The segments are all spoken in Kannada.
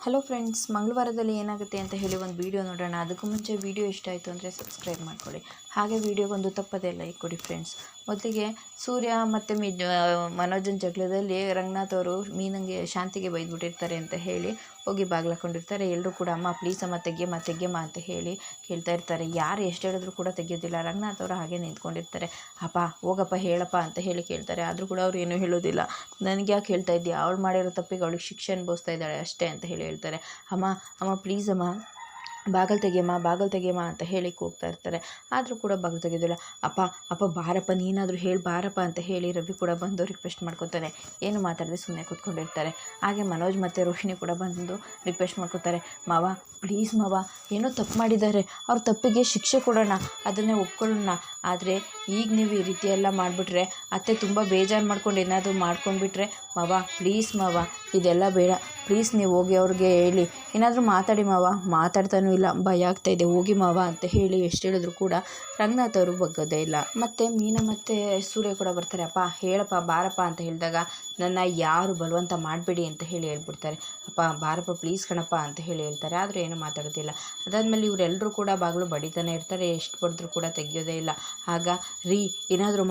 ಹಲೋ ಫ್ರೆಂಡ್ಸ್, ಮಂಗಳವಾರದಲ್ಲಿ ಏನಾಗುತ್ತೆ ಅಂತ ಹೇಳಿ ಒಂದು ವಿಡಿಯೋ ನೋಡೋಣ. ಅದಕ್ಕೂ ಮುಂಚೆ ವಿಡಿಯೋ ಇಷ್ಟ ಆಯಿತು ಅಂದರೆ ಸಬ್ಸ್ಕ್ರೈಬ್ ಮಾಡ್ಕೊಳ್ಳಿ. ಹಾಗೆ ವಿಡಿಯೋಗೊಂದು ತಪ್ಪದೇ ಲೈಕ್ ಕೊಡಿ ಫ್ರೆಂಡ್ಸ್. ಮೊದಲಿಗೆ ಸೂರ್ಯ ಮತ್ತು ಮನೋಜನ ಜಗಳದಲ್ಲಿ ರಂಗನಾಥ್ ಅವರು ಮೀನಂಗೆ ಶಾಂತಿಗೆ ಬೈದ್ಬಿಟ್ಟಿರ್ತಾರೆ ಅಂತ ಹೇಳಿ ಹೋಗಿ ಬಾಗ್ಲಾಕೊಂಡಿರ್ತಾರೆ. ಎಲ್ಲರೂ ಕೂಡ ಅಮ್ಮ ಪ್ಲೀಸ್ ಅಮ್ಮ ತೆಗ್ಯಮ್ಮ ಅಂತ ಹೇಳಿ ಕೇಳ್ತಾ ಇರ್ತಾರೆ. ಯಾರು ಎಷ್ಟು ಹೇಳಿದ್ರು ಕೂಡ ತೆಗಿಯೋದಿಲ್ಲ. ರಂಗನಾಥ್ ಅವರು ಹಾಗೆ ನಿಂತ್ಕೊಂಡಿರ್ತಾರೆ. ಅಪ್ಪ ಹೋಗಪ್ಪ ಹೇಳಪ್ಪ ಅಂತ ಹೇಳಿ ಕೇಳ್ತಾರೆ. ಆದರೂ ಕೂಡ ಅವ್ರು ಏನೂ ಹೇಳೋದಿಲ್ಲ. ನನಗೆ ಯಾಕೆ ಹೇಳ್ತಾ ಇದ್ದೀಯ, ಅವಳು ಮಾಡಿರೋ ತಪ್ಪಿಗೆ ಅವಳಿಗೆ ಶಿಕ್ಷೆ ಅನುಭವಿಸ್ತಾ ಇದ್ದಾಳೆ ಅಷ್ಟೇ ಅಂತ ಹೇಳಿ ಹೇಳ್ತಾರೆ. ಅಮ್ಮ ಪ್ಲೀಸ್ ಅಮ್ಮ ಬಾಗಲ್ ತೆಗಿಯಮ್ಮ ಅಂತ ಹೇಳಿ ಕೂಗ್ತಾ ಇರ್ತಾರೆ. ಆದರೂ ಕೂಡ ಬಾಗಿಲು ತೆಗೆಯೋದಿಲ್ಲ. ಅಪ್ಪ ಬಾರಪ್ಪ, ನೀನಾದರೂ ಹೇಳಿ ಬಾರಪ್ಪ ಅಂತ ಹೇಳಿ ರವಿ ಕೂಡ ಬಂದು ರಿಕ್ವೆಸ್ಟ್ ಮಾಡ್ಕೊತಾನೆ. ಏನು ಮಾತಾಡದೆ ಸುಮ್ಮನೆ ಕೂತ್ಕೊಂಡಿರ್ತಾರೆ. ಹಾಗೆ ಮನೋಜ್ ಮತ್ತು ರೋಹಿಣಿ ಕೂಡ ಬಂದು ರಿಕ್ವೆಸ್ಟ್ ಮಾಡ್ಕೊತಾರೆ. ಮಾವ ಪ್ಲೀಸ್ ಮಾವ, ಏನೋ ತಪ್ಪು ಮಾಡಿದ್ದಾರೆ, ಅವ್ರ ತಪ್ಪಿಗೆ ಶಿಕ್ಷೆ ಕೊಡೋಣ, ಅದನ್ನೇ ಒಪ್ಕೊಳ್ಳೋಣ. ಆದರೆ ಈಗ ನೀವು ಈ ರೀತಿ ಎಲ್ಲ ಮಾಡಿಬಿಟ್ರೆ ಅತ್ತೆ ತುಂಬ ಬೇಜಾರು ಮಾಡ್ಕೊಂಡು ಏನಾದರೂ ಮಾಡ್ಕೊಂಡ್ಬಿಟ್ರೆ ಮಾವ ಪ್ಲೀಸ್ ಮಾವ, ಇದೆಲ್ಲ ಬೇಡ ಪ್ಲೀಸ್, ನೀವು ಹೋಗಿ ಅವ್ರಿಗೆ ಹೇಳಿ, ಏನಾದರೂ ಮಾತಾಡಿ ಮಾವ. ಮಾತಾಡ್ತಾನೂ ಇಲ್ಲ, ಭಯ ಆಗ್ತಾಯಿದೆ, ಹೋಗಿ ಮಾವ ಅಂತ ಹೇಳಿ ಎಷ್ಟು ಹೇಳಿದ್ರು ಕೂಡ ರಂಗನಾಥ್ ಅವರು ಬಗ್ಗೋದೇ ಇಲ್ಲ. ಮತ್ತು ಮೀನಾ ಮತ್ತು ಸೂರ್ಯ ಕೂಡ ಬರ್ತಾರೆ. ಅಪ್ಪ ಹೇಳಪ್ಪ ಬಾರಪ್ಪ ಅಂತ ಹೇಳಿದಾಗ ನನ್ನ ಯಾರು ಬಲವಂತ ಮಾಡಬೇಡಿ ಅಂತ ಹೇಳಿ ಹೇಳ್ಬಿಡ್ತಾರೆ. ಅಪ್ಪ ಬಾರಪ್ಪ ಪ್ಲೀಸ್ ಕಣಪ್ಪ ಅಂತ ಹೇಳಿ ಹೇಳ್ತಾರೆ. ಆದರೂ ಏನೂ ಮಾತಾಡೋದಿಲ್ಲ. ಅದಾದಮೇಲೆ ಇವರೆಲ್ಲರೂ ಕೂಡ ಬಾಗಿಲು ಬಡಿತಾನೆ ಇರ್ತಾರೆ. ಎಷ್ಟು ಬಡಿದ್ರೂ ಕೂಡ ತೆಗಿಯೋದೇ ಇಲ್ಲ. ಆಗ ಏನಾದರೂ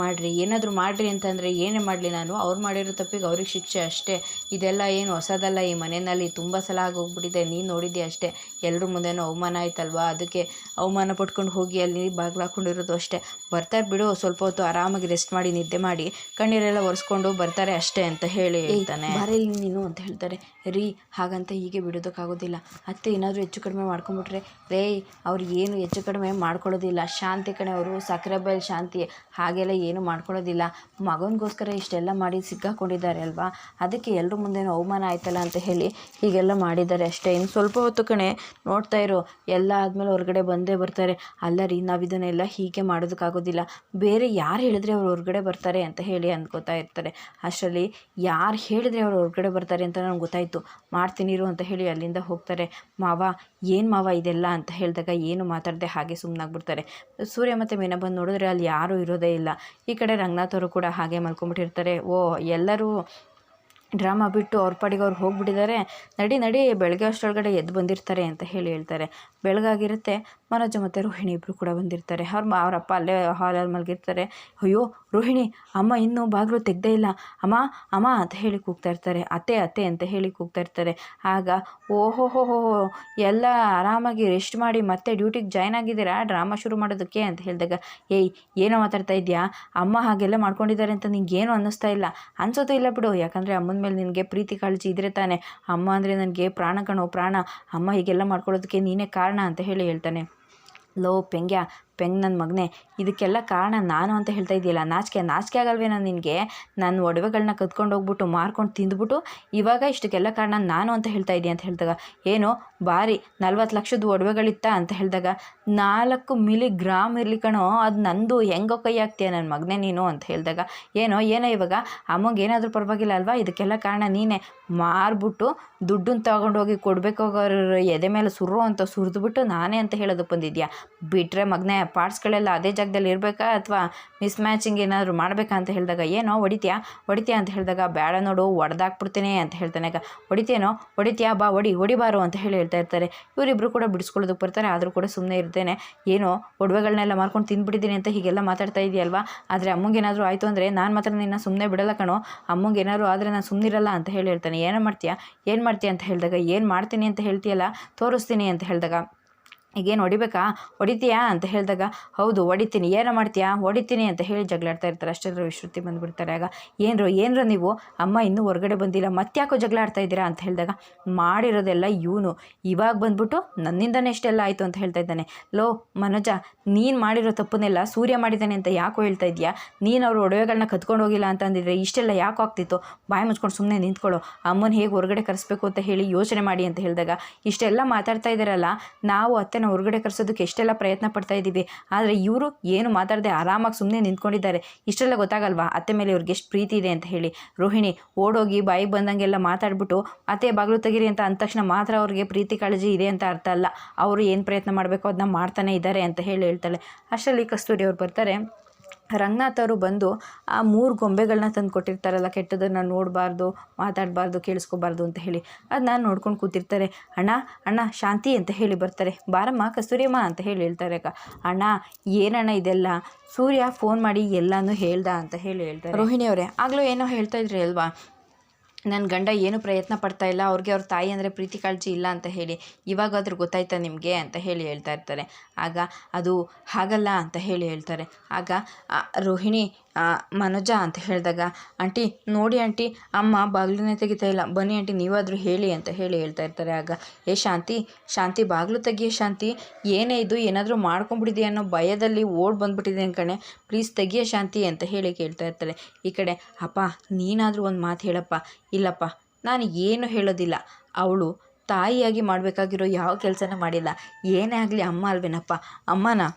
ಮಾಡಿರಿ ಅಂತಂದರೆ ಏನೇ ಮಾಡಲಿ ನಾನು, ಅವ್ರು ಮಾಡಿರೋ ತಪ್ಪಿಗೆ ಅವ್ರಿಗೆ ಶಿಕ್ಷೆ ಅಷ್ಟೇ. ಇದೆಲ್ಲ ಏನು ಹೊಸದಲ್ಲ, ಈ ಮನೆಯಲ್ಲಿ ತುಂಬ ಸಲ ಆಗೋಗ್ಬಿಟ್ಟಿದೆ, ನೀನು ನೋಡಿದ್ದೆ ಅಷ್ಟೇ. ಎಲ್ಲರ ಮುಂದೆನೂ ಅವಮಾನ ಆಯ್ತಲ್ವಾ, ಅದಕ್ಕೆ ಅವಮಾನ ಪಟ್ಕೊಂಡು ಹೋಗಿ ಅಲ್ಲಿ ಬಾಗಿಲು ಹಾಕ್ಕೊಂಡಿರೋದು ಅಷ್ಟೇ. ಬರ್ತಾರೆ ಬಿಡು, ಸ್ವಲ್ಪ ಹೊತ್ತು ಆರಾಮಾಗಿ ರೆಸ್ಟ್ ಮಾಡಿ ನಿದ್ದೆ ಮಾಡಿ ಕಣ್ಣೀರೆಲ್ಲ ಒರೆಸ್ಕೊಂಡು ಬರ್ತಾರೆ ಅಷ್ಟೇ ಅಂತ ಹೇಳಿ ಹೇಳ್ತಾನೆ. ಬಾರಲ್ಲಿ ನೀನು ಅಂತ ಹೇಳ್ತಾರೆ. ಹಾಗಂತ ಹೀಗೆ ಬಿಡೋದಕ್ಕಾಗೋದಿಲ್ಲ. ಅತ್ತೆ ಏನಾದರೂ ಹೆಚ್ಚು ಕಡಿಮೆ ಮಾಡ್ಕೊಂಬಿಟ್ರೆ ಅವ್ರು ಏನು ಹೆಚ್ಚು ಕಡಿಮೆ ಮಾಡ್ಕೊಳ್ಳೋದಿಲ್ಲ. ಶಾಂತಿ ಕಣೆ, ಅವರು ಸಕ್ಕರೆ ಬೈಲ್ ಶಾಂತಿ, ಹಾಗೆಲ್ಲ ಏನು ಮಾಡ್ಕೊಳ್ಳೋದಿಲ್ಲ. ಮಗನಿಗೋಸ್ಕರ ಇಷ್ಟೆಲ್ಲ ಮಾಡಿ ಸಿಕ್ಕಾಕೊಂಡಿದ್ದಾರೆ ಅಲ್ವಾ, ಅದಕ್ಕೆ ಎಲ್ಲರ ಮುಂದೆನೂ ಅವಮಾನ ಆಯ್ತಲ್ಲ ಅಂತ ಹೇಳಿ ಹೀಗೆಲ್ಲ ಮಾಡಿದ್ದಾರೆ ಅಷ್ಟೇ. ಇನ್ನು ಸ್ವಲ್ಪ ಹೊತ್ತು ಕಣೆ, ನೋಡ್ತಾ ಇರೋ, ಎಲ್ಲ ಆದಮೇಲೆ ಹೊರಗಡೆ ಬಂದೇ ಬರ್ತಾರೆ. ಅಲ್ಲ ನಾವು ಇದನ್ನೆಲ್ಲ ಹೀಗೆ ಮಾಡೋದಕ್ಕಾಗೋದಿಲ್ಲ, ಬೇರೆ ಯಾರು ಹೇಳಿದ್ರೆ ಅವ್ರು ಹೊರಗಡೆ ಬರ್ತಾರೆ ಅಂತ ಹೇಳಿ ಅಂದ್ಕೋತಾ ಇರ್ತಾರೆ. ಅಷ್ಟರಲ್ಲಿ ಯಾರು ಹೇಳಿದ್ರೆ ಅವ್ರು ಹೊರಗಡೆ ಬರ್ತಾರೆ ಅಂತ ನನಗೆ ಗೊತ್ತಾಯಿತು, ಮಾಡ್ತೀನಿರು ಅಂತ ಹೇಳಿ ಅಲ್ಲಿಂದ ಹೋಗ್ತಾರೆ. ಏನು ಮಾವ ಇದೆಲ್ಲ ಅಂತ ಹೇಳಿದಾಗ ಏನು ಮಾತಾಡದೆ ಹಾಗೆ ಸುಮ್ಮನಾಗ್ಬಿಡ್ತಾರೆ. ಸೂರ್ಯ ಮತ್ತು ಮೀನಾ ಬಂದು ನೋಡಿದ್ರೆ ಅಲ್ಲಿ ಯಾರೂ ಇರೋದೇ ಇಲ್ಲ. ಈ ಕಡೆ ರಂಗನಾಥ್ ಅವರು ಕೂಡ ಹಾಗೆ ಮಲ್ಕೊಂಡ್ಬಿಟ್ಟಿರ್ತಾರೆ. ಎಲ್ಲರೂ ಡ್ರಾಮಾ ಬಿಟ್ಟು ಅವ್ರ ಪಾಡಿಗೆ ಅವ್ರು ಹೋಗ್ಬಿಟ್ಟಿದ್ದಾರೆ. ನಡಿ ಬೆಳಗ್ಗೆ ಅಷ್ಟರೊಳಗಡೆ ಎದ್ದು ಬಂದಿರ್ತಾರೆ ಅಂತ ಹೇಳಿ ಹೇಳ್ತಾರೆ. ಬೆಳಗಾಗಿರುತ್ತೆ. ಮನೋಜ ಮತ್ತು ರೋಹಿಣಿ ಇಬ್ಬರು ಕೂಡ ಬಂದಿರ್ತಾರೆ. ಅವರಪ್ಪ ಅಲ್ಲೇ ಹಾಲಲ್ಲಿ ಮಲಗಿರ್ತಾರೆ. ಅಯ್ಯೋ ರೋಹಿಣಿ, ಅಮ್ಮ ಇನ್ನೂ ಬಾಗಿಲು ತೆಗ್ದೇ ಇಲ್ಲ, ಅಮ್ಮ ಅಂತ ಹೇಳಿ ಕೂಗ್ತಾ ಇರ್ತಾರೆ. ಅತ್ತೆ ಅಂತ ಹೇಳಿ ಕೂಗ್ತಾ ಇರ್ತಾರೆ. ಆಗ ಓಹೋ ಎಲ್ಲ ಆರಾಮಾಗಿ ರೆಸ್ಟ್ ಮಾಡಿ ಮತ್ತೆ ಡ್ಯೂಟಿಗೆ ಜಾಯ್ನ್ ಆಗಿದ್ದೀರಾ ಡ್ರಾಮಾ ಶುರು ಮಾಡೋದಕ್ಕೆ ಅಂತ ಹೇಳಿದಾಗ, ಏನೋ ಮಾತಾಡ್ತಾ ಇದೆಯಾ, ಅಮ್ಮ ಹಾಗೆಲ್ಲ ಮಾಡ್ಕೊಂಡಿದ್ದಾರೆ ಅಂತ ನಿಂಗೇನು ಅನ್ನಿಸ್ತಾ ಇಲ್ಲ, ಅನ್ಸೋದು ಇಲ್ಲ ಬಿಡು, ಯಾಕಂದರೆ ಅಮ್ಮನ ಮೇಲೆ ನಿನಗೆ ಪ್ರೀತಿ ಕಾಳಜಿ ಇದ್ರೆ ತಾನೆ. ಅಮ್ಮ ಅಂದರೆ ನನಗೆ ಪ್ರಾಣ ಕಣೋ ಪ್ರಾಣ, ಅಮ್ಮ ಹೀಗೆಲ್ಲ ಮಾಡ್ಕೊಳ್ಳೋದಕ್ಕೆ ನೀನೇ ಕಾರಣ ಅಂತ ಹೇಳಿ ಹೇಳ್ತಾನೆ. ಲೋ ಪೆಂಗ್ ನನ್ನ ಮಗನೇ, ಇದಕ್ಕೆಲ್ಲ ಕಾರಣ ನಾನು ಅಂತ ಹೇಳ್ತಾ ಇದೆಯಲ್ಲ, ನಾಚಿಕೆ ಆಗಲ್ವೇನೋ ನಿನಗೆ? ನನ್ನ ಒಡವೆಗಳನ್ನ ಕದ್ಕೊಂಡು ಹೋಗ್ಬಿಟ್ಟು ಮಾರ್ಕೊಂಡು ತಿಂದ್ಬಿಟ್ಟು ಇವಾಗ ಇಷ್ಟಕ್ಕೆಲ್ಲ ಕಾರಣ ನಾನು ಅಂತ ಹೇಳ್ತಾ ಇದೆಯಾ ಅಂತ ಹೇಳಿದಾಗ, ಏನೋ ಬಾರಿ 40 ಲಕ್ಷದ ಒಡವೆಗಳಿತ್ತ ಅಂತ ಹೇಳಿದಾಗ, 4 ಮಿಲಿಗ್ರಾಮ್ ಇರಲಿ ಕಣೋ, ಅದು ನಂದು, ಹೆಂಗೋ ಕೈ ಹಾಕ್ತೀಯ ನನ್ನ ಮಗನೇ ನೀನು ಅಂತ ಹೇಳಿದಾಗ, ಏನೋ ಇವಾಗ ಅಮ್ಮಂಗೆ ಏನಾದರೂ ಪರವಾಗಿಲ್ಲ ಅಲ್ವಾ, ಇದಕ್ಕೆಲ್ಲ ಕಾರಣ ನೀನೇ. ಮಾರ್ಬಿಟ್ಟು ದುಡ್ಡನ್ನು ತಗೊಂಡೋಗಿ ಕೊಡಬೇಕಾಗೋರ ಎದೆ ಮೇಲೆ ಅಂತ ಸುರಿದ್ಬಿಟ್ಟು ನಾನೇ ಅಂತ ಹೇಳೋದಕ್ಕೆ ಬಂದಿದ್ಯಾ? ಬಿಟ್ಟರೆ ಮಗನೇ, ಪಾರ್ಟ್ಸ್ಗಳೆಲ್ಲ ಅದೇ ಜಾಗದಲ್ಲಿ ಇರಬೇಕಾ ಅಥವಾ ಮಿಸ್ ಮ್ಯಾಚಿಂಗ್ ಏನಾದರೂ ಮಾಡಬೇಕಾ ಅಂತ ಹೇಳಿದಾಗ, ಏನೋ ಹೊಡಿತೀಯಾ ಅಂತ ಹೇಳಿದಾಗ, ಬೇಡ ನೋಡು ಹೊಡೆದಾಕ್ಬಿಡ್ತೀನಿ ಅಂತ ಹೇಳ್ತಾನೆ. ಆಗ ಹೊಡಿತೀಯಾ ಬಾ ಹೊಡಿಬಾರು ಅಂತ ಹೇಳಿ ಹೇಳ್ತಾ ಇರ್ತಾರೆ. ಇವರಿಬ್ಬರು ಕೂಡ ಬಿಡಿಸ್ಕೊಳ್ಳೋದಕ್ಕೆ ಬರ್ತಾರೆ. ಆದರೂ ಕೂಡ ಸುಮ್ಮನೆ ಇರ್ತೇನೆ. ಏನೋ ಒಡವೆಗಳನ್ನೆಲ್ಲ ಮಾರ್ಕೊಂಡು ತಿಂದ್ಬಿಟ್ಟಿದ್ದೀನಿ ಅಂತ ಹೀಗೆಲ್ಲ ಮಾತಾಡ್ತಾ ಇದೆಯಲ್ವಾ, ಆದರೆ ಅಮ್ಮಂಗೇನಾದರೂ ಆಯಿತು ಅಂದರೆ ನಾನು ಮಾತ್ರ ನಿನ್ನ ಸುಮ್ಮನೆ ಬಿಡಲ್ಲ ಕಣೋ, ಅಮ್ಮಂಗೇನಾದ್ರು ಆದರೆ ನಾನು ಸುಮ್ಮನಿರಲ್ಲ ಅಂತ ಹೇಳಿ ಹೇಳ್ತಾನೆ. ಏನು ಮಾಡ್ತೀಯಾ ಅಂತ ಹೇಳಿದಾಗ, ಏನು ಮಾಡ್ತೀನಿ ಅಂತ ಹೇಳ್ತೀಯಲ್ಲ, ತೋರಿಸ್ತೀನಿ ಅಂತ ಹೇಳಿದಾಗ, ಈಗೇನು ಹೊಡಿತೀಯಾ ಅಂತ ಹೇಳಿದಾಗ, ಹೌದು ಹೊಡಿತೀನಿ, ಏನೋ ಮಾಡ್ತೀಯಾ, ಹೊಡಿತೀನಿ ಅಂತ ಹೇಳಿ ಜಗಳಾಡ್ತಾ ಇರ್ತಾರೆ. ಅಷ್ಟೇ ವಿಶ್ರುತಿ ಬಂದುಬಿಡ್ತಾರೆ. ಆಗ ಏನ್ರ ನೀವು, ಅಮ್ಮ ಇನ್ನೂ ಹೊರಗಡೆ ಬಂದಿಲ್ಲ, ಮತ್ತ್ಯಾಕೋ ಜಗಳ ಆಡ್ತಾ ಇದ್ದೀರಾ ಅಂತ ಹೇಳಿದಾಗ, ಮಾಡಿರೋದೆಲ್ಲ ಇವನು ಇವಾಗ ಬಂದ್ಬಿಟ್ಟು ನನ್ನಿಂದನೇ ಇಷ್ಟೆಲ್ಲ ಆಯಿತು ಅಂತ ಹೇಳ್ತಾ ಇದ್ದಾನೆ. ಲೋ ಮನೋಜ, ನೀನು ಮಾಡಿರೋ ತಪ್ಪನ್ನೆಲ್ಲ ಸೂರ್ಯ ಮಾಡಿದ್ದಾನೆ ಅಂತ ಯಾಕೋ ಹೇಳ್ತಾ ಇದೆಯಾ? ನೀನು ಅವ್ರ ಒಡವೆಗಳನ್ನ ಕತ್ಕೊಂಡು ಹೋಗಿಲ್ಲ ಅಂತ ಅಂದಿದ್ರೆ ಇಷ್ಟೆಲ್ಲ ಯಾಕೋ ಆಗ್ತಿತ್ತು? ಬಾಯಿ ಮುಚ್ಕೊಂಡು ಸುಮ್ಮನೆ ನಿಂತ್ಕೊಳ್ಳೋ, ಅಮ್ಮನ ಹೇಗೆ ಹೊರಗಡೆ ಕರೆಸ್ಬೇಕು ಅಂತ ಹೇಳಿ ಯೋಚನೆ ಮಾಡಿ ಅಂತ ಹೇಳಿದಾಗ, ಇಷ್ಟೆಲ್ಲ ಮಾತಾಡ್ತಾ ಇದ್ದಾರಲ್ಲ, ನಾವು ಅತ್ತೆನ ಹೊರಗಡೆ ಕರೆಸೋದಕ್ಕೆ ಎಷ್ಟೆಲ್ಲ ಪ್ರಯತ್ನ ಪಡ್ತಾ ಇದ್ದೀವಿ, ಆದರೆ ಇವರು ಏನು ಮಾತಾಡದೆ ಆರಾಮಾಗಿ ಸುಮ್ಮನೆ ನಿಂತ್ಕೊಂಡಿದ್ದಾರೆ. ಇಷ್ಟೆಲ್ಲ ಗೊತ್ತಾಗಲ್ವಾ ಅತ್ತೆ ಮೇಲೆ ಇವ್ರಿಗೆ ಎಷ್ಟು ಪ್ರೀತಿ ಇದೆ ಅಂತ ಹೇಳಿ? ರೋಹಿಣಿ ಓಡೋಗಿ ಬಾಯಿಗೆ ಬಂದಂಗೆಲ್ಲ ಮಾತಾಡ್ಬಿಟ್ಟು ಅತ್ತೆ ಬಾಗಿಲು ತೆಗೀರಿ ಅಂತ ಅಂದ ತಕ್ಷಣ ಮಾತ್ರ ಅವ್ರಿಗೆ ಪ್ರೀತಿ ಕಾಳಜಿ ಇದೆ ಅಂತ ಅರ್ಥ ಅಲ್ಲ. ಅವರು ಏನು ಪ್ರಯತ್ನ ಮಾಡಬೇಕು ಅದನ್ನ ಮಾಡ್ತಾನೆ ಇದ್ದಾರೆ ಅಂತ ಹೇಳಿ ಹೇಳ್ತಾಳೆ. ಅಷ್ಟರಲ್ಲಿ ಕಸ್ತೂರಿ ಅವ್ರು ಬರ್ತಾರೆ. ರಂಗನಾಥ್ ಅವರು ಬಂದು ಆ 3 ಗೊಂಬೆಗಳನ್ನ ತಂದು ಕೊಟ್ಟಿರ್ತಾರಲ್ಲ, ಕೆಟ್ಟದನ್ನು ನೋಡಬಾರ್ದು, ಮಾತಾಡಬಾರ್ದು, ಕೇಳಿಸ್ಕೋಬಾರ್ದು ಅಂತ ಹೇಳಿ. ಅದನ್ನ ನೋಡ್ಕೊಂಡು ಕೂತಿರ್ತಾರೆ. ಅಣ್ಣ ಅಣ್ಣ ಶಾಂತಿ ಅಂತ ಹೇಳಿ ಬರ್ತಾರೆ. ಬಾರಮ್ಮ ಕಸ್ತೂರಿಯಮ್ಮ ಅಂತ ಹೇಳಿ ಹೇಳ್ತಾರೆ. ಅಣ್ಣ ಏನಣ್ಣ ಇದೆಲ್ಲ, ಸೂರ್ಯ ಫೋನ್ ಮಾಡಿ ಎಲ್ಲನೂ ಹೇಳ್ದ ಅಂತ ಹೇಳಿ ಹೇಳ್ತಾರೆ. ರೋಹಿಣಿ ಅವರೇ ಆಗಲೂ ಏನೋ ಹೇಳ್ತಾ ಇದ್ರಿ ಅಲ್ವಾ, ನನ್ನ ಗಂಡ ಏನು ಪ್ರಯತ್ನ ಪಡ್ತಾ ಇಲ್ಲ, ಅವ್ರಿಗೆ ಅವ್ರ ತಾಯಿ ಅಂದರೆ ಪ್ರೀತಿ ಕಾಳಜಿ ಇಲ್ಲ ಅಂತ ಹೇಳಿ, ಇವಾಗಾದ್ರೂ ಗೊತ್ತಾಯ್ತಾ ನಿಮಗೆ ಅಂತ ಹೇಳಿ ಹೇಳ್ತಾ ಇರ್ತಾರೆ. ಆಗ ಅದು ಹಾಗಲ್ಲ ಅಂತ ಹೇಳಿ ಹೇಳ್ತಾರೆ. ಆಗ ರೋಹಿಣಿ ಮನೋಜ ಅಂತ ಹೇಳಿದಾಗ, ಆಂಟಿ ನೋಡಿ ಆಂಟಿ, ಅಮ್ಮ ಬಾಗಿಲನ್ನೇ ತೆಗಿತಾ ಇಲ್ಲ, ಬನ್ನಿ ಆಂಟಿ ನೀವಾದರೂ ಹೇಳಿ ಅಂತ ಹೇಳಿ ಹೇಳ್ತಾ ಇರ್ತಾರೆ. ಆಗ ಶಾಂತಿ ಬಾಗಿಲು ತೆಗಿಯೇ ಶಾಂತಿ, ಏನೇ ಇದು ಏನಾದರೂ ಮಾಡ್ಕೊಂಡ್ಬಿಟ್ಟಿದೆಯಾ ಅನ್ನೋ ಭಯದಲ್ಲಿ ಬಂದ್ಬಿಟ್ಟಿದ್ದೇನೆ ಕಣೆ, ಪ್ಲೀಸ್ ತೆಗಿಯೇ ಶಾಂತಿ ಅಂತ ಹೇಳಿ ಕೇಳ್ತಾ ಇರ್ತಾರೆ. ಈ ಕಡೆ ಅಪ್ಪ ನೀನಾದರೂ ಒಂದು ಮಾತು ಹೇಳಪ್ಪ. ಇಲ್ಲಪ್ಪ ನಾನು ಏನು ಹೇಳೋದಿಲ್ಲ, ಅವಳು ತಾಯಿಯಾಗಿ ಮಾಡಬೇಕಾಗಿರೋ ಯಾವ ಕೆಲಸನ ಮಾಡಿಲ್ಲ, ಏನೇ ಆಗಲಿ ಅಮ್ಮ ಅಲ್ವೇನಪ್ಪ, ಅಮ್ಮನ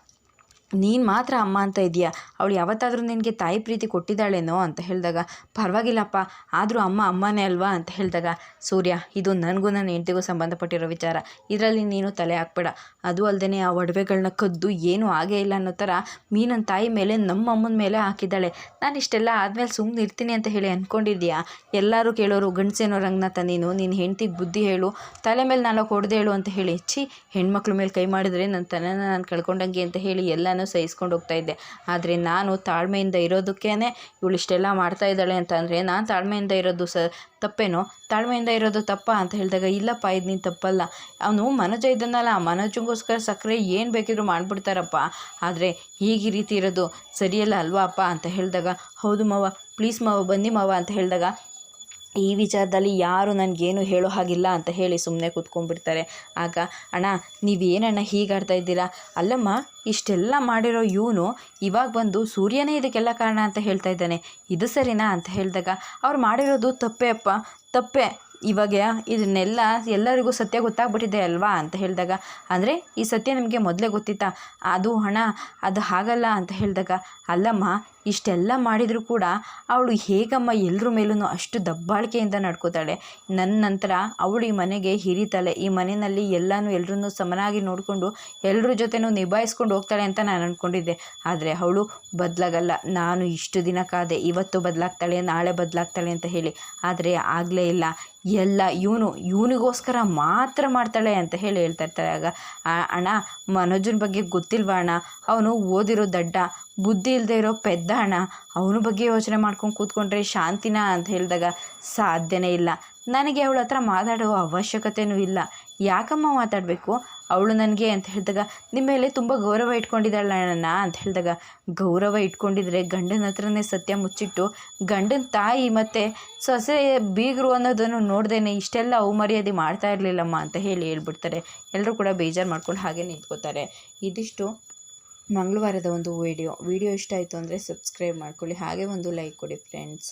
ನೀನು ಮಾತ್ರ ಅಮ್ಮ ಅಂತ ಇದೆಯಾ, ಅವಳು ಯಾವತ್ತಾದರೂ ನಿನಗೆ ತಾಯಿ ಪ್ರೀತಿ ಕೊಟ್ಟಿದ್ದಾಳೇನೋ ಅಂತ ಹೇಳಿದಾಗ, ಪರವಾಗಿಲ್ಲಪ್ಪ ಆದರೂ ಅಮ್ಮ ಅಮ್ಮನೇ ಅಲ್ವಾ ಅಂತ ಹೇಳಿದಾಗ, ಸೂರ್ಯ ಇದು ನನಗೂ ನನ್ನ ಹೆಂಡತಿಗೂ ಸಂಬಂಧಪಟ್ಟಿರೋ ವಿಚಾರ, ಇದರಲ್ಲಿ ನೀನು ತಲೆ ಹಾಕ್ಬೇಡ. ಅದು ಅಲ್ಲದೆ ಆ ಒಡವೆಗಳನ್ನ ಕದ್ದು ಏನೂ ಆಗೇ ಇಲ್ಲ ಅನ್ನೋ ಥರ ನನ್ನ ತಾಯಿ ಮೇಲೆ ನಮ್ಮ ಅಮ್ಮನ ಮೇಲೆ ಹಾಕಿದ್ದಾಳೆ. ನಾನು ಇಷ್ಟೆಲ್ಲ ಆದಮೇಲೆ ಸುಮ್ಮನೆ ಇರ್ತೀನಿ ಅಂತ ಹೇಳಿ ಅಂದ್ಕೊಂಡಿದ್ಯಾ? ಎಲ್ಲರೂ ಕೇಳೋರು ಗಂಡಸೇನೋ ರಂಗನಾಥ, ನಿನ್ನ ಹೆಂಡ್ತಿಗೆ ಬುದ್ಧಿ ಹೇಳು, ತಲೆ ಮೇಲೆ 4 ಹೊಡೆದು ಹೇಳು ಅಂತ ಹೇಳಿ, ಹೆಣ್ಮಕ್ಳ ಮೇಲೆ ಕೈ ಮಾಡಿದ್ರೆ ನನ್ನ ತಲೆನ ನಾನು ಕಳ್ಕೊಂಡಂಗೆ ಅಂತ ಹೇಳಿ ಎಲ್ಲನೂ ಸಹಿಸ್ಕೊಂಡು ಹೋಗ್ತಾ ಇದ್ದೆ. ಆದರೆ ನಾನು ತಾಳ್ಮೆಯಿಂದ ಇರೋದಕ್ಕೇ ಇವಳು ಇಷ್ಟೆಲ್ಲ ಮಾಡ್ತಾ ಇದ್ದಾಳೆ ಅಂತ ಅಂದರೆ, ನಾನು ತಾಳ್ಮೆಯಿಂದ ಇರೋದು ತಪ್ಪೇನೋ, ತಾಳ್ಮೆಯಿಂದ ಇರೋದು ತಪ್ಪ ಅಂತ ಹೇಳಿದಾಗ, ಇಲ್ಲಪ್ಪ ಇದು ನೀನು ತಪ್ಪಲ್ಲ, ಅವನು ಮನೋಜ ಇದ್ದನಲ್ಲ, ಮನೋಜಂಗೋಸ್ಕರ ಸಕ್ಕರೆ ಏನು ಬೇಕಿದ್ರು ಮಾಡಿಬಿಡ್ತಾರಪ್ಪ, ಆದರೆ ಹೀಗೆ ರೀತಿ ಇರೋದು ಸರಿಯಲ್ಲ ಅಲ್ವಾ ಅಪ್ಪ ಅಂತ ಹೇಳಿದಾಗ, ಹೌದು ಮಾವ, ಪ್ಲೀಸ್ ಮಾವ ಬನ್ನಿ ಮಾವ ಅಂತ ಹೇಳಿದಾಗ, ಈ ವಿಚಾರದಲ್ಲಿ ಯಾರು ನನಗೇನು ಹೇಳೋ ಹಾಗಿಲ್ಲ ಅಂತ ಹೇಳಿ ಸುಮ್ಮನೆ ಕೂತ್ಕೊಂಡ್ಬಿಡ್ತಾರೆ. ಆಗ ಅಣ್ಣ ನೀವೇನಣ್ಣ ಹೀಗಾಡ್ತಾ ಇದ್ದೀರಾ, ಅಲ್ಲಮ್ಮ ಇಷ್ಟೆಲ್ಲ ಮಾಡಿರೋ ಇವನು ಇವಾಗ ಬಂದು ಸೂರ್ಯನೇ ಇದಕ್ಕೆಲ್ಲ ಕಾರಣ ಅಂತ ಹೇಳ್ತಾ ಇದ್ದಾನೆ, ಇದು ಸರಿನಾ ಅಂತ ಹೇಳಿದಾಗ, ಅವ್ರು ಮಾಡಿರೋದು ತಪ್ಪೇ ಅಪ್ಪ, ತಪ್ಪೇ, ಇವಾಗ ಇದನ್ನೆಲ್ಲ ಎಲ್ಲರಿಗೂ ಸತ್ಯ ಗೊತ್ತಾಗ್ಬಿಟ್ಟಿದೆ ಅಲ್ವಾ ಅಂತ ಹೇಳಿದಾಗ, ಅಂದರೆ ಈ ಸತ್ಯ ನಿಮಗೆ ಮೊದಲೇ ಗೊತ್ತಿತ್ತಾ? ಅದು ಹಣ ಅದು ಹಾಗಲ್ಲ ಅಂತ ಹೇಳಿದಾಗ, ಅಲ್ಲಮ್ಮ ಇಷ್ಟೆಲ್ಲ ಮಾಡಿದರೂ ಕೂಡ ಅವಳು ಹೇಗಮ್ಮ ಎಲ್ಲರ ಮೇಲೂ ಅಷ್ಟು ದಬ್ಬಾಳಿಕೆಯಿಂದ ನಡ್ಕೋತಾಳೆ, ನನ್ನ ನಂತರ ಅವಳು ಈ ಮನೆಗೆ ಹಿರಿತಾಳೆ, ಈ ಮನೆಯಲ್ಲಿ ಎಲ್ಲರೂ ಸಮನಾಗಿ ನೋಡಿಕೊಂಡು ಎಲ್ಲರ ಜೊತೆನೂ ನಿಭಾಯಿಸ್ಕೊಂಡು ಹೋಗ್ತಾಳೆ ಅಂತ ನಾನು ಅಂದ್ಕೊಂಡಿದ್ದೆ. ಆದರೆ ಅವಳು ಬದಲಾಗಲ್ಲ, ನಾನು ಇಷ್ಟು ದಿನ ಕಾದೆ, ಇವತ್ತು ಬದಲಾಗ್ತಾಳೆ ನಾಳೆ ಬದಲಾಗ್ತಾಳೆ ಅಂತ ಹೇಳಿ, ಆದರೆ ಆಗಲೇ ಇಲ್ಲ, ಎಲ್ಲ ಇವನಿಗೋಸ್ಕರ ಮಾತ್ರ ಮಾಡ್ತಾಳೆ ಅಂತ ಹೇಳಿ ಹೇಳ್ತಾ ಇರ್ತಾರೆ. ಆಗ ಅಣ್ಣ ಮನೋಜನ ಬಗ್ಗೆ ಗೊತ್ತಿಲ್ವಾ ಅಣ್ಣ, ಅವನು ಓದಿರೋ ದಡ್ಡ, ಬುದ್ಧಿ ಇಲ್ಲದೆ ಇರೋ ಪೆದ್ದ ಅಣ್ಣ, ಅವನ ಬಗ್ಗೆ ಯೋಚನೆ ಮಾಡ್ಕೊಂಡು ಕೂತ್ಕೊಂಡ್ರೆ ಶಾಂತಿನ ಅಂತ ಹೇಳಿದಾಗ, ಸಾಧ್ಯನೇ ಇಲ್ಲ, ನನಗೆ ಅವಳ ಹತ್ರ ಮಾತಾಡೋ ಅವಶ್ಯಕತೆಯೂ ಇಲ್ಲ, ಯಾಕಮ್ಮ ಮಾತಾಡಬೇಕು ಅವಳು ನನಗೆ ಅಂತ ಹೇಳಿದಾಗ, ನಿಮ್ಮ ಮೇಲೆ ತುಂಬ ಗೌರವ ಇಟ್ಕೊಂಡಿದ್ದಾಳಣ್ಣ ಅಂತ ಹೇಳಿದಾಗ, ಗೌರವ ಇಟ್ಕೊಂಡಿದ್ರೆ ಗಂಡನ ಹತ್ರನೇ ಸತ್ಯ ಮುಚ್ಚಿಟ್ಟು ಗಂಡನ ತಾಯಿ ಮತ್ತು ಸೊಸೆ ಬೀಗರು ಅನ್ನೋದನ್ನು ನೋಡ್ದೇನೆ ಇಷ್ಟೆಲ್ಲ ಅವಮರ್ಯಾದೆ ಮಾಡ್ತಾ ಇರಲಿಲ್ಲಮ್ಮ ಅಂತ ಹೇಳಿ ಹೇಳ್ಬಿಡ್ತಾರೆ. ಎಲ್ಲರೂ ಕೂಡ ಬೇಜಾರು ಮಾಡ್ಕೊಂಡು ಹಾಗೆ ನಿಂತ್ಕೋತಾರೆ. ಇದಿಷ್ಟು ಮಂಗಳವಾರದ ಒಂದು ವಿಡಿಯೋ ಇಷ್ಟ ಆಯಿತು ಅಂದರೆ ಸಬ್ಸ್ಕ್ರೈಬ್ ಮಾಡ್ಕೊಳ್ಳಿ, ಹಾಗೆ ಒಂದು ಲೈಕ್ ಕೊಡಿ ಫ್ರೆಂಡ್ಸ್.